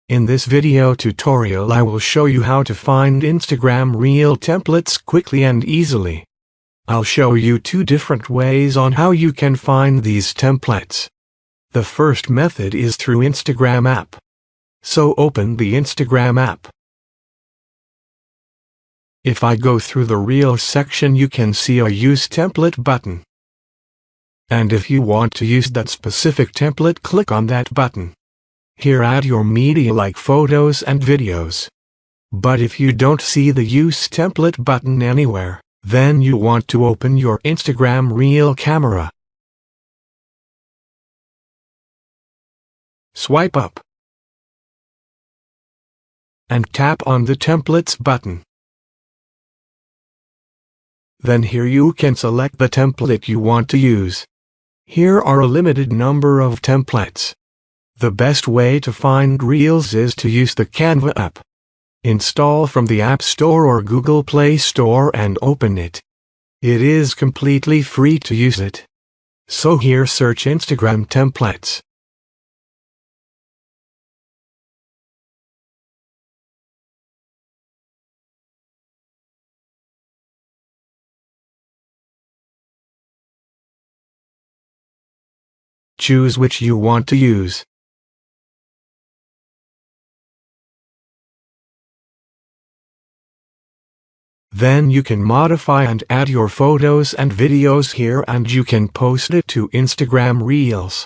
In this video tutorial I will show you how to find Instagram Reel templates quickly and easily. I'll show you two different ways on how you can find these templates. The first method is through Instagram app. So open the Instagram app. If I go through the Reels section, you can see a Use Template button. And if you want to use that specific template, click on that button. Here add your media like photos and videos. But if you don't see the Use Template button anywhere, then you want to open your Instagram Reel camera. Swipe up and tap on the Templates button. Then here you can select the template you want to use. Here are a limited number of templates. The best way to find Reels is to use the Canva app. Install from the App Store or Google Play Store and open it. It is completely free to use it. So here search Instagram templates. Choose which you want to use. Then you can modify and add your photos and videos here, and you can post it to Instagram Reels.